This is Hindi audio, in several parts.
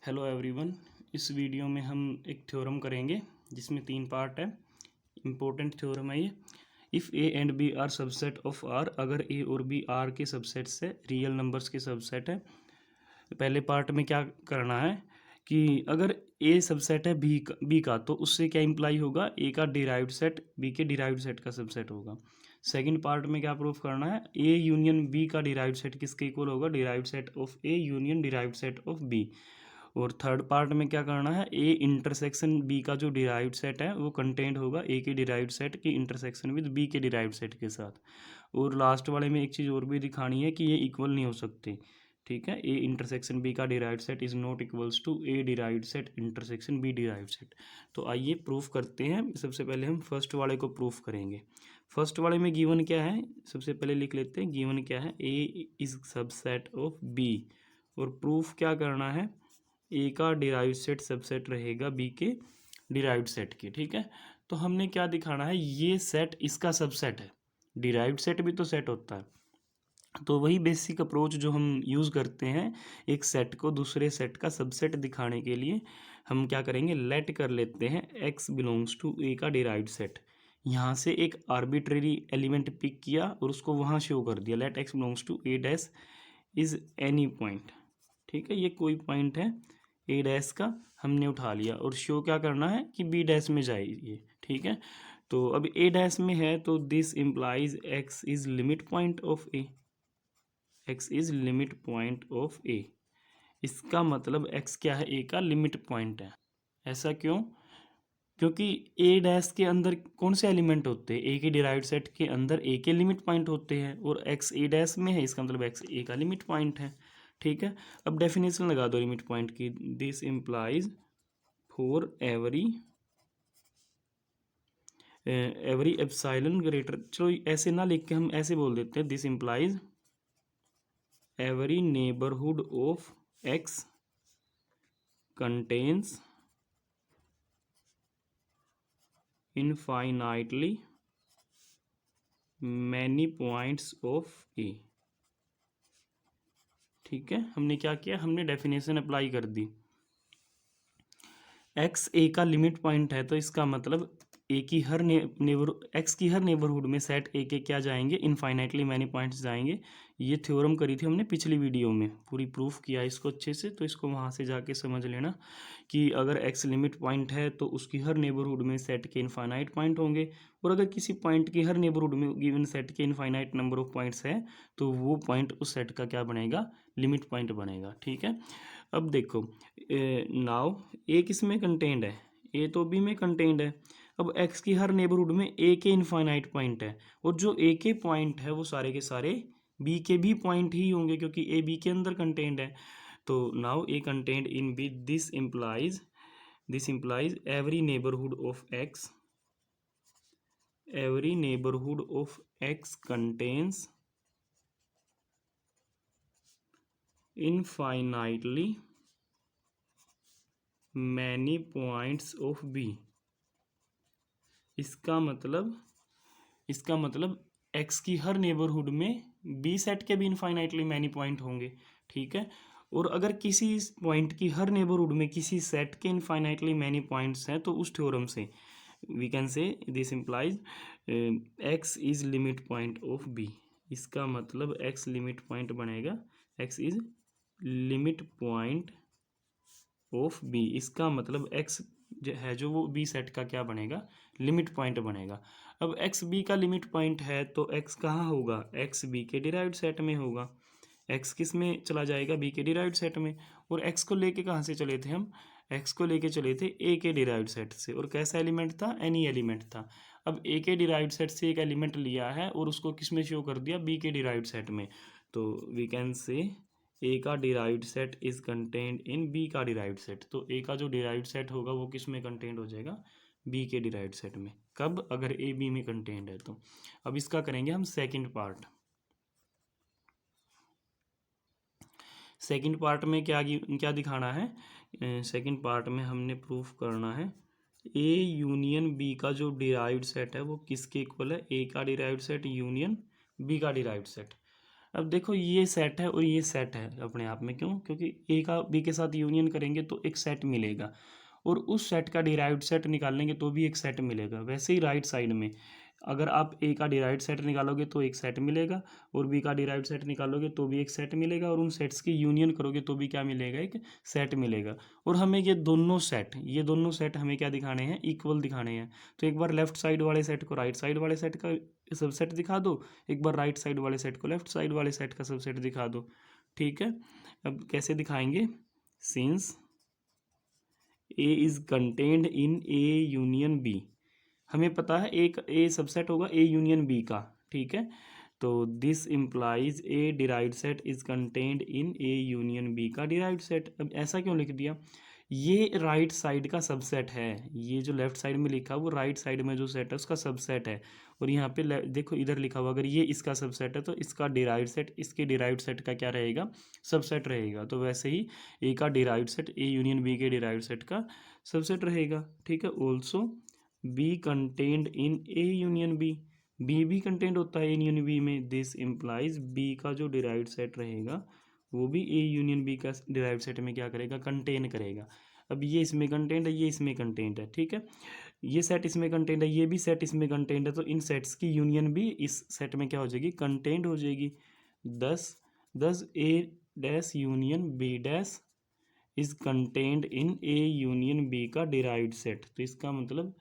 Hello everyone. इस वीडियो में हम एक थ्योरम करेंगे जिसमें 3 पार्ट है। इम्पोर्टेंट थ्योरम है ये। If A and B are subset of R, अगर ए और बी आर के सबसेट्स है, रियल नंबर्स के सबसेट है। पहले पार्ट में क्या करना है कि अगर ए सबसेट है बी का तो उससे क्या इम्प्लाई होगा, ए का डिराइव्ड सेट बी के डिराइव्ड सेट का सबसेट होगा। सेकंड पार्ट में क्या प्रूफ करना है, ए यूनियन बी का डिराइव्ड सेट किसके इक्वल होगा, derived set of A union derived set of B. और थर्ड पार्ट में क्या करना है, ए इंटरसेक्शन बी का जो डिराइव्ड सेट है वो कंटेंट होगा ए के डिराइव्ड सेट की इंटरसेक्शन विद बी के डिराइव्ड सेट के साथ। और लास्ट वाले में एक चीज़ और भी दिखानी है कि ये इक्वल नहीं हो सकते। ठीक है, ए इंटरसेक्शन बी का derived set is not equals to A derived set intersection B derived set. तो आइए प्रूफ करते हैं। सबसे पहले हम फर्स्ट वाले को प्रूफ करेंगे। फर्स्ट वाले में गिवन क्या है, सबसे पहले लिख लेते हैं। गिवन क्या है, ए इज सबसेट ऑफ बी। और प्रूफ क्या करना है, ए का डिराइव्ड सेट सबसेट रहेगा बी के डिराइव्ड सेट के। ठीक है, तो हमने क्या दिखाना है, ये सेट इसका सबसेट है। डिराइव्ड सेट भी तो सेट होता है, तो वही बेसिक अप्रोच जो हम यूज़ करते हैं एक सेट को दूसरे सेट का सबसेट दिखाने के लिए। हम क्या करेंगे, लेट कर लेते हैं एक्स बिलोंग्स टू ए का डिराइव्ड सेट। यहाँ से एक आर्बिट्रेरी एलिमेंट पिक किया और उसको वहाँ शो कर दिया, let x belongs to A dash is any point. ठीक है, ये कोई पॉइंट है ए डैश का, हमने उठा लिया और शो क्या करना है कि बी डैश में जाए ये। ठीक है, तो अब ए डैश में है तो this implies x is limit point of A. X is limit point of A, इसका मतलब एक्स क्या है, ए का लिमिट पॉइंट है। ऐसा क्यों, क्योंकि ए डैश के अंदर कौन से एलिमेंट होते हैं, ए के डिराइव्ड सेट के अंदर ए के लिमिट पॉइंट होते हैं और एक्स ए डैश में है, इसका मतलब एक्स ए का लिमिट पॉइंट है। ठीक है, अब डेफिनेशन लगा दो लिमिट पॉइंट की, this implies for every epsilon greater, चलो ऐसे ना लिख के हम ऐसे बोल देते हैं, this implies every neighbourhood of x contains infinitely many points of A. ठीक है, हमने क्या किया, हमने डेफिनेशन अप्लाई कर दी। एक्स ए का लिमिट पॉइंट है तो इसका मतलब ए की हर एक्स की हर नेबरहुड में सेट ए के क्या जाएंगे, इनफाइनाइटली मैनी पॉइंट्स जाएंगे। ये थ्योरम करी थी हमने पिछली वीडियो में, पूरी प्रूफ किया इसको अच्छे से, तो इसको वहाँ से जाके समझ लेना कि अगर एक्स लिमिट पॉइंट है तो उसकी हर नेबरहुड में सेट के इनफाइनाइट पॉइंट होंगे, और अगर किसी पॉइंट की हर नेबरहुड में गिवन सेट के इनफाइनाइट नंबर ऑफ पॉइंट्स है तो वो पॉइंट उस सेट का क्या बनेगा, लिमिट पॉइंट बनेगा। ठीक है, अब देखो नाउ ए किस में कंटेंड है, ए तो बी में कंटेंड है। अब एक्स की हर नेबरहुड में ए के इनफाइनाइट पॉइंट है, और जो ए के पॉइंट है वो सारे के सारे बी के भी पॉइंट ही होंगे क्योंकि ए बी के अंदर कंटेंड है। तो now A contained in B, this implies every neighbourhood of x contains infinitely many points of B. इसका मतलब एक्स की हर नेबरहुड में बी सेट के भी इनफाइनाइटली मैनी पॉइंट होंगे। ठीक है, और अगर किसी पॉइंट की हर नेबरहुड में किसी सेट के इनफाइनाइटली मैनी पॉइंट्स हैं तो उस थ्योरम से we can say this implies x is limit point of B. इसका मतलब एक्स लिमिट पॉइंट बनेगा, x is limit point of B. इसका मतलब एक्स है जो वो बी सेट का क्या बनेगा, लिमिट पॉइंट बनेगा। अब एक्स बी का लिमिट पॉइंट है तो एक्स कहाँ होगा, एक्स बी के डिराइव्ड सेट में होगा। एक्स किस में चला जाएगा, बी के डिराइव्ड सेट में। और एक्स को लेके कहाँ से चले थे हम, एक्स को लेके चले थे ए के डिराइव्ड सेट से, और कैसा एलिमेंट था, एनी एलिमेंट था। अब ए के डिराइव्ड सेट से एक एलिमेंट लिया है और उसको किस में शो कर दिया, बी के डिराइव्ड सेट में। तो वी कैन से ए का derived set is contained in B का डिराइव्ड सेट। तो ए का जो डिराइव्ड सेट होगा वो किस में कंटेंड हो जाएगा, बी के डिराइव्ड सेट में। कब, अगर ए बी में कंटेंड है तो। अब इसका करेंगे हम सेकंड पार्ट। सेकंड पार्ट में क्या क्या दिखाना है, सेकंड पार्ट में हमने प्रूफ करना है ए यूनियन बी का जो डिराइव्ड सेट है वो किसके इक्वल है, ए का डिराइव्ड सेट यूनियन बी का डिराइव्ड सेट। अब देखो ये सेट है और ये सेट है अपने आप में, क्यों? क्योंकि ए का बी के साथ यूनियन करेंगे तो एक सेट मिलेगा, और उस सेट का डिराइव्ड सेट निकालेंगे तो भी एक सेट मिलेगा। वैसे ही राइट साइड में अगर आप ए का डिराइव्ड सेट निकालोगे तो एक सेट मिलेगा, और बी का डिराइव्ड सेट निकालोगे तो भी एक सेट मिलेगा, और उन सेट्स की यूनियन करोगे तो भी क्या मिलेगा? एक सेट मिलेगा। और हमें ये दोनों सेट हमें क्या दिखाने हैं? इक्वल दिखाने हैं। तो एक बार लेफ्ट साइड वाले सेट को राइट साइड वाले सेट का सबसेट दिखा दो, एक बार राइट साइड वाले सेट को लेफ्ट साइड वाले सेट का सबसेट दिखा दो। ठीक है, अब कैसे दिखाएंगे? Since A is contained in A union B, हमें पता है एक ए सबसेट होगा ए यूनियन बी का। ठीक है, तो this implies A derived set is contained in A union B का डिराइव्ड सेट। अब ऐसा क्यों लिख दिया? ये राइट साइड का सबसेट है, ये जो लेफ्ट साइड में लिखा वो राइट साइड में जो सेट है उसका सबसेट है, और यहाँ पे देखो इधर लिखा हुआ अगर ये इसका सबसेट है तो इसका डिराइव्ड सेट इसके डिराइव्ड सेट का क्या रहेगा? सबसेट रहेगा। तो वैसे ही ए का derived set A union B के डिराइव्ड सेट का सबसेट रहेगा। ठीक है, also B contained in A union B, B भी कंटेंट होता है यूनियन बी में। दिस इम्प्लाइज बी का जो डिराइव्ड सेट रहेगा वो भी ए यूनियन बी का डिराइव्ड सेट में क्या करेगा? कंटेन करेगा। अब ये इसमें कंटेंट है, ये इसमें कंटेंट है। ठीक है, ये सेट इसमें कंटेंट है, ये भी सेट इसमें कंटेंट है, तो इन सेट्स की यूनियन भी इस सेट में क्या हो जाएगी? कंटेंट हो जाएगी। Thus A dash union B dash is content in A union B का डिराइव्ड सेट। तो इसका मतलब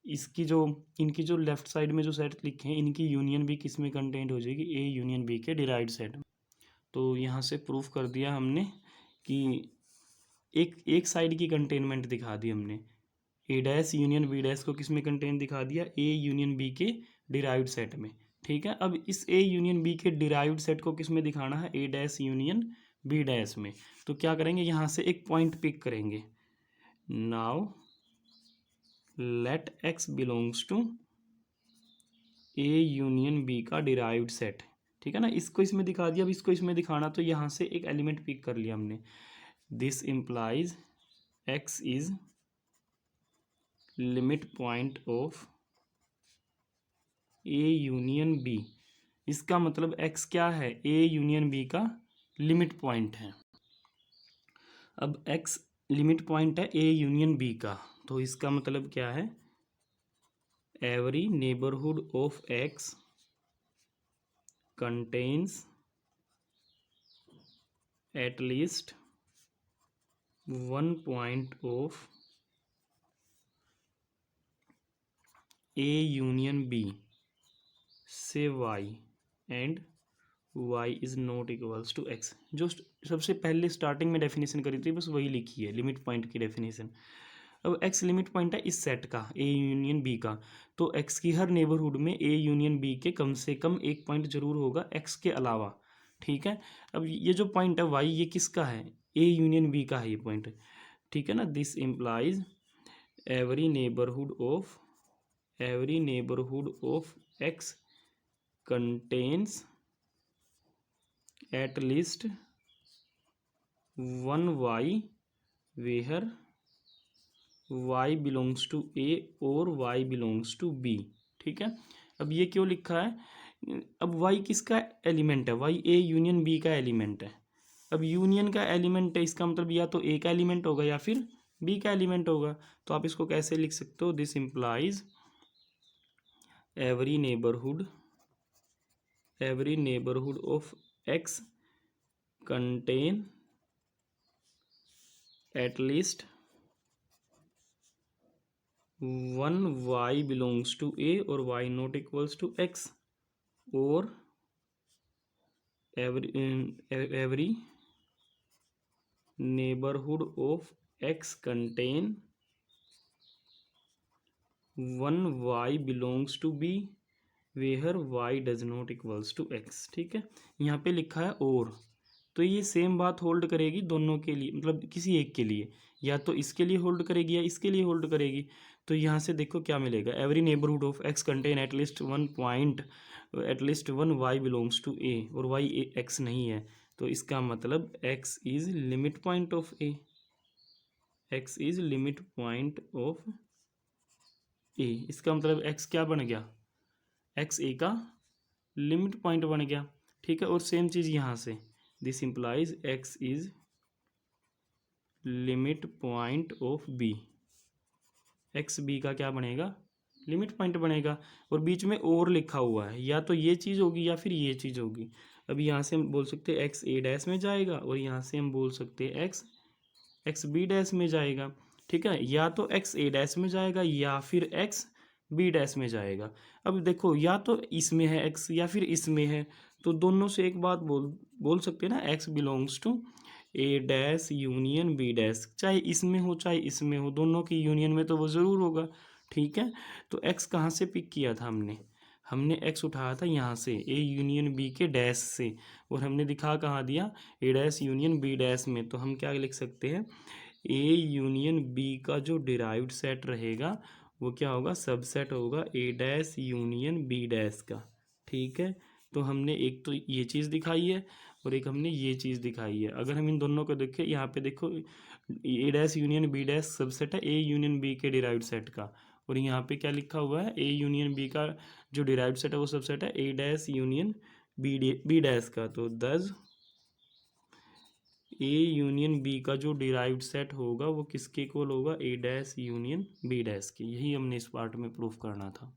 इसकी जो इनकी जो लेफ्ट साइड में जो सेट लिखे हैं इनकी यूनियन भी किस में कंटेंट हो जाएगी? ए यूनियन बी के डिराइव्ड सेट। तो यहाँ से प्रूफ कर दिया हमने कि एक साइड की कंटेनमेंट दिखा दी हमने। A dash union B dash को किस में कंटेन दिखा दिया? ए यूनियन बी के डिराइव्ड सेट में। ठीक है, अब इस ए यूनियन बी के डिराइव्ड सेट को किस में दिखाना है? A dash union B dash में। तो क्या करेंगे? यहाँ से एक पॉइंट पिक करेंगे। Now let x belongs to A union B का डिराइव्ड सेट। ठीक है ना, इसको इसमें दिखा दिया, अब इसको इसमें दिखाना, तो यहाँ से एक एलिमेंट पिक कर लिया हमने। This implies x is limit point of A union B. इसका मतलब एक्स क्या है? ए यूनियन बी का लिमिट पॉइंट है। अब एक्स लिमिट पॉइंट है ए यूनियन बी का, तो इसका मतलब क्या है? every neighborhood of x contains at least one point of a union b say y and y is not equals to x। जो सबसे पहले स्टार्टिंग में डेफिनेशन करी थी बस वही लिखी है, लिमिट पॉइंट की डेफिनेशन। अब x लिमिट पॉइंट है इस सेट का ए यूनियन बी का, तो x की हर नेबरहुड में ए यूनियन बी के कम से कम एक पॉइंट जरूर होगा x के अलावा। ठीक है, अब ये जो पॉइंट है y ये किसका है? ए यूनियन बी का है ये पॉइंट। ठीक है ना, this implies every neighbourhood of x contains at least one y where y belongs to A और y बिलोंग्स टू b। ठीक है, अब ये क्यों लिखा है? अब y किसका एलिमेंट है? y ए यूनियन b का एलिमेंट है। अब यूनियन का एलिमेंट है, इसका मतलब या तो ए का एलिमेंट होगा या फिर b का एलिमेंट होगा। तो आप इसको कैसे लिख सकते हो? This implies every neighbourhood of x contain at least one y belongs to A और y not equals to x, और every neighborhood of x contain one y belongs to b where y does not equals to x। ठीक है, यहाँ पे लिखा है और, तो ये सेम बात होल्ड करेगी दोनों के लिए, मतलब किसी एक के लिए, या तो इसके लिए होल्ड करेगी या इसके लिए होल्ड करेगी। तो यहाँ से देखो क्या मिलेगा? Every neighbourhood of X contain at least one Y belongs to A, और वाई एक्स नहीं है, तो इसका मतलब X is limit point of A, X is limit point of A. इसका मतलब एक्स क्या बन गया? एक्स ए का लिमिट पॉइंट बन गया। ठीक है। और सेम चीज़ यहाँ से, this implies x is limit point of B, x B का क्या बनेगा, लिमिट पॉइंट बनेगा। और बीच में और लिखा हुआ है, या तो ये चीज़ होगी या फिर ये चीज़ होगी। अब यहाँ से हम बोल सकते हैं एक्स ए डैश में जाएगा, और यहाँ से हम बोल सकते हैं एक्स बी डैश में जाएगा, ठीक है। या तो एक्स ए डैश में जाएगा या फिर एक्स बी डैश में जाएगा। अब देखो, या तो इसमें है एक्स या फिर इसमें है, तो दोनों से एक बात बोल सकते हैं ना, x belongs to A dash union B dash, चाहे इसमें हो चाहे इसमें हो, दोनों की यूनियन में तो वो ज़रूर होगा, ठीक है। तो एक्स कहाँ से पिक किया था हमने एक्स उठाया था यहाँ से, ए यूनियन बी के डैश से, और हमने दिखा कहाँ दिया, ए डैश यूनियन बी डैश में। तो हम क्या लिख सकते हैं, ए यूनियन बी का जो डिराइव्ड सेट रहेगा वो क्या होगा, सबसेट होगा ए डैश यूनियन बी डैश का, ठीक है। तो हमने एक तो ये चीज़ दिखाई है और एक हमने ये चीज़ दिखाई है। अगर हम इन दोनों को देखें, यहाँ पे देखो, A dash union B dash subset है ए यूनियन बी के डिराइव्ड सेट का, और यहाँ पे क्या लिखा हुआ है, ए यूनियन बी का जो डिराइव्ड सेट है वो सबसेट है A dash union B dash का। तो दस ए यूनियन बी का जो डिराइव्ड सेट होगा वो किसके इक्वल होगा, ए डैश यूनियन बी डैश के। यही हमने इस पार्ट में प्रूफ करना था।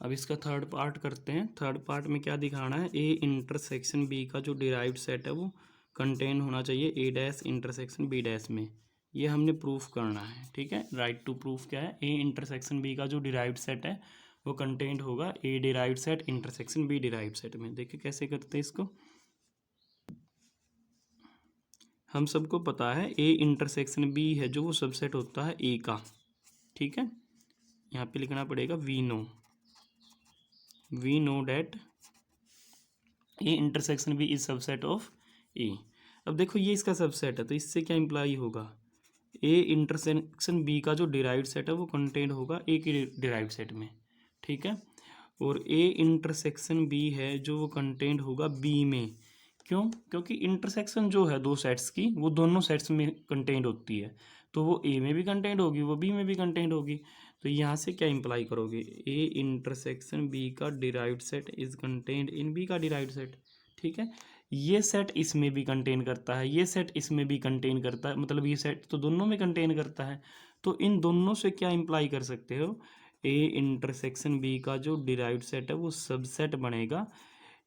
अब इसका थर्ड पार्ट करते हैं। थर्ड पार्ट में क्या दिखाना है, ए इंटरसेक्शन बी का जो डिराइव्ड सेट है वो कंटेन होना चाहिए ए डैश इंटरसेक्शन बी डैश में। ये हमने प्रूफ करना है, ठीक है। राइट टू प्रूफ क्या है, ए इंटरसेक्शन बी का जो डिराइव्ड सेट है वो कंटेंट होगा A derived set intersection B derived set में। देखिए कैसे करते हैं इसको। हम सबको पता है ए इंटरसेक्शन बी है जो वो सबसेट होता है ए का, ठीक है। यहाँ पे लिखना पड़ेगा we know that A intersection B is subset of A. अब देखो ये इसका सबसेट है, तो इससे क्या इम्प्लाई होगा, ए इंटरसेक्शन बी का जो डिराइव्ड सेट है वो कंटेंट होगा ए के डिराइव्ड सेट में, ठीक है। और ए इंटरसेक्शन बी है जो वो कंटेंट होगा बी में। क्यों, क्योंकि इंटरसेक्शन जो है दो सेट्स की वो दोनों सेट्स में कंटेंट होती है, तो वो ए में भी कंटेंट होगी वो बी में भी कंटेंट होगी। तो यहाँ से क्या इम्प्लाई करोगे, ए इंटरसेक्शन बी का derived set is content in B का डिराइव्ड सेट, ठीक है। ये सेट इसमें भी कंटेन करता है, ये सेट इसमें भी कंटेन करता है, मतलब ये सेट तो दोनों में कंटेन करता है। तो इन दोनों से क्या इम्प्लाई कर सकते हो, ए इंटरसेक्शन बी का जो डिराइव्ड सेट है वो सबसेट बनेगा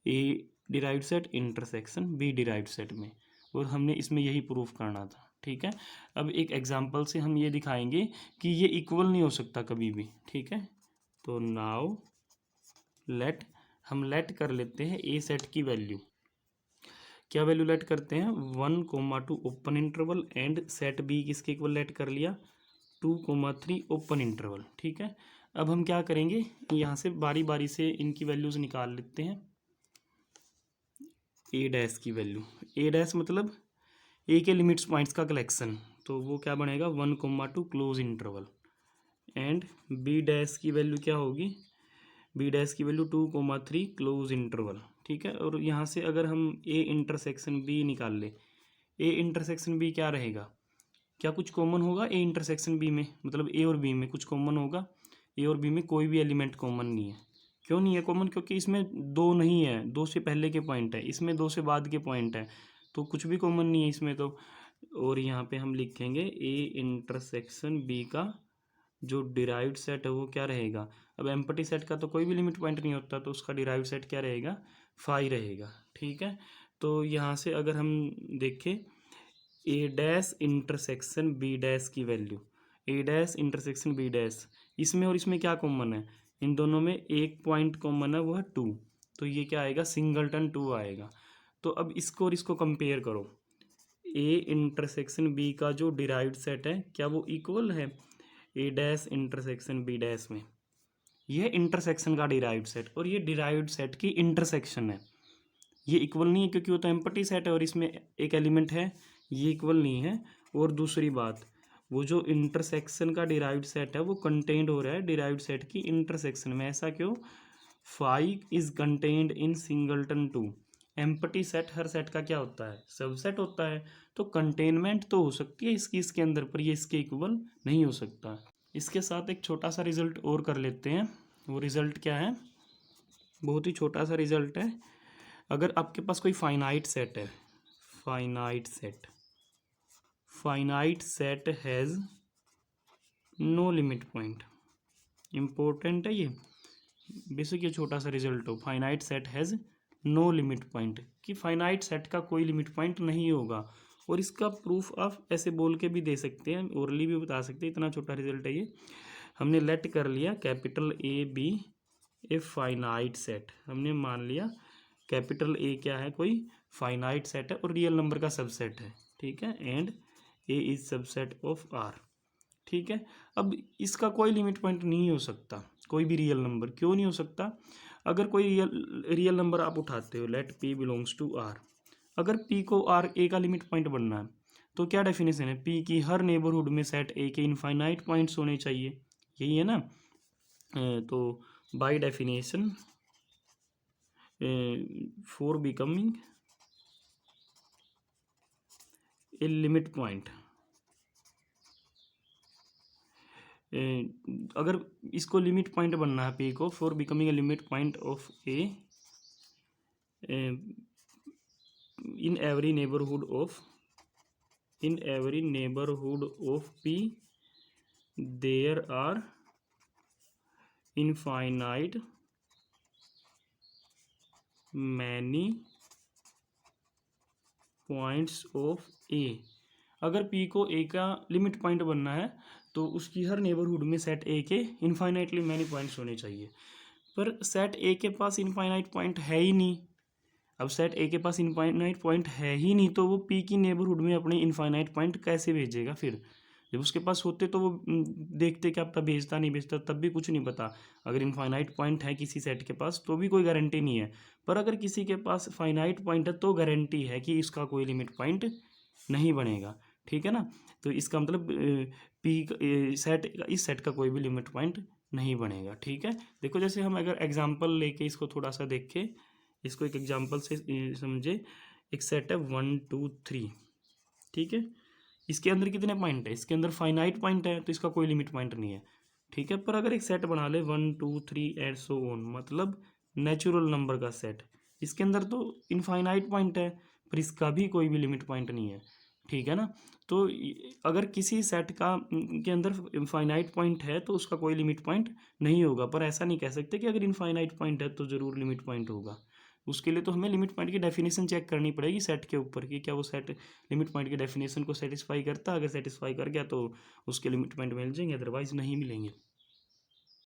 A derived set intersection B derived set में। और हमने इसमें यही प्रूफ करना था, ठीक है। अब एक एग्जांपल से हम ये दिखाएंगे कि ये इक्वल नहीं हो सकता कभी भी, ठीक है। तो नाउ हम लेट कर लेते हैं ए सेट की वैल्यू। क्या वैल्यू लेट करते हैं, 1,2 open interval and set B किसके इक्वल लेट कर लिया, 2,3 ओपन इंटरवल, ठीक है। अब हम क्या करेंगे, यहाँ से बारी बारी से इनकी वैल्यूज निकाल लेते हैं। ए डैश की वैल्यू, ए डैश मतलब ए के लिमिट्स पॉइंट्स का कलेक्शन, तो वो क्या बनेगा 1,2 close interval. And B dash की वैल्यू क्या होगी, बी डैश की वैल्यू 2,3 क्लोज इंटरवल, ठीक है। और यहाँ से अगर हम ए इंटरसेक्शन बी निकाल ले, ए इंटरसेक्शन बी क्या रहेगा, क्या कुछ कॉमन होगा ए इंटरसेक्शन बी में, मतलब ए और बी में कुछ कॉमन होगा, ए और बी में कोई भी एलिमेंट कॉमन नहीं है। क्यों नहीं है कॉमन, क्योंकि इसमें दो नहीं है, दो से पहले के पॉइंट है, इसमें दो से बाद के पॉइंट है, तो कुछ भी कॉमन नहीं है इसमें तो। और यहाँ पे हम लिखेंगे ए इंटरसेक्शन बी का जो डिराइव्ड सेट है वो क्या रहेगा, अब एम्प्टी सेट का तो कोई भी लिमिट पॉइंट नहीं होता, तो उसका डिराइव्ड सेट क्या रहेगा, 5 रहेगा, ठीक है। तो यहाँ से अगर हम देखें ए डैश इंटरसेक्शन बी डैश की वैल्यू, ए डैश इंटरसेक्शन बी डैश, इसमें और इसमें क्या कॉमन है, इन दोनों में एक पॉइंट कॉमन है वो है 2, तो ये क्या आएगा, सिंगलटन 2 आएगा। तो अब इसको और इसको कंपेयर करो, ए इंटरसेक्शन बी का जो डिराइव्ड सेट है क्या वो इक्वल है A dash intersection B dash में, यह इंटरसेक्शन का डिराइव्ड सेट और ये डिराइव्ड सेट की इंटरसेक्शन है, ये इक्वल नहीं है क्योंकि वो तो एम्प्टी सेट है और इसमें एक एलिमेंट है, ये इक्वल नहीं है। और दूसरी बात, वो जो इंटरसेक्शन का डिराइव्ड सेट है वो कंटेंड हो रहा है डिराइव्ड सेट की इंटरसेक्शन में, ऐसा क्यों, 5 is contained in singleton 2, empty set her set का क्या होता है, सबसेट होता है, तो कंटेनमेंट तो हो सकती है इसकी इसके अंदर, पर ये इसके इक्वल नहीं हो सकता। इसके साथ एक छोटा सा रिजल्ट और कर लेते हैं, वो रिजल्ट क्या है, बहुत ही छोटा सा रिजल्ट है। अगर आपके पास कोई फाइनाइट सेट है, finite set has no limit point, important है ये, बेसिक ये छोटा सा रिजल्ट हो, finite set has no limit point, कि फाइनाइट सेट का कोई लिमिट पॉइंट नहीं होगा। और इसका प्रूफ आप ऐसे बोल के भी दे सकते हैं, ओरली भी बता सकते हैं, इतना छोटा रिजल्ट है ये। हमने लेट कर लिया capital A be a finite set, हमने मान लिया कैपिटल ए क्या है, कोई फाइनाइट सेट है और रियल नंबर का सबसेट है, ठीक है, and A is subset of R, ठीक है। अब इसका कोई लिमिट पॉइंट नहीं हो सकता, कोई भी रियल नंबर, क्यों नहीं हो सकता? अगर कोई रियल नंबर आप उठाते हो, let P belongs to R, अगर पी को आर ए का लिमिट पॉइंट बनना है तो क्या डेफिनेशन है, पी की हर नेबरहुड में सेट ए के इनफाइनाइट पॉइंट्स होने चाहिए, यही है ना। तो by definition for becoming a limit point, अगर इसको लिमिट पॉइंट बनना है पी को, for becoming a limit point of A in every neighbourhood of P there are infinite many points of A, अगर पी को ए का लिमिट पॉइंट बनना है तो उसकी हर नेबरहुड में सेट ए के इनफाइनाइटली मैनी पॉइंट्स होने चाहिए, पर सेट ए के पास इनफाइनाइट पॉइंट है ही नहीं। अब सेट ए के पास इनफाइनाइट पॉइंट है ही नहीं तो वो पी की नेबरहुड में अपने इनफाइनाइट पॉइंट कैसे भेजेगा? फिर जब उसके पास होते तो वो देखते क्या पता भेजता नहीं भेजता, तब भी कुछ नहीं पता। अगर इनफाइनाइट पॉइंट है किसी सेट के पास तो भी कोई गारंटी नहीं है, पर अगर किसी के पास फाइनाइट पॉइंट है तो गारंटी है कि इसका कोई लिमिट पॉइंट नहीं बनेगा, ठीक है ना। तो इसका मतलब पी सेट, इस सेट का कोई भी लिमिट पॉइंट नहीं बनेगा, ठीक है। देखो जैसे हम अगर एग्जांपल लेके इसको थोड़ा सा देखें, इसको एक एग्जांपल से समझे। एक सेट है 1 2 3, ठीक है, इसके अंदर कितने पॉइंट है, इसके अंदर फाइनाइट पॉइंट है तो इसका कोई लिमिट पॉइंट नहीं है, ठीक है। पर अगर एक सेट बना ले 1 2 3 एंड सो ऑन, मतलब नेचुरल नंबर का सेट, इसके अंदर तो इनफाइनाइट पॉइंट है पर इसका भी कोई भी लिमिट पॉइंट नहीं है, ठीक है ना। तो अगर किसी सेट का के अंदर इनफाइनाइट पॉइंट है तो उसका कोई लिमिट पॉइंट नहीं होगा, पर ऐसा नहीं कह सकते कि अगर इनफाइनाइट पॉइंट है तो ज़रूर लिमिट पॉइंट होगा। उसके लिए तो हमें लिमिट पॉइंट की डेफिनेशन चेक करनी पड़ेगी सेट के ऊपर कि क्या वो सेट लिमिट पॉइंट की डेफिनेशन को सेटिस्फाई करता है। अगर सेटिस्फाई कर गया तो उसके लिमिट पॉइंट मिल जाएंगे, अदरवाइज नहीं मिलेंगे।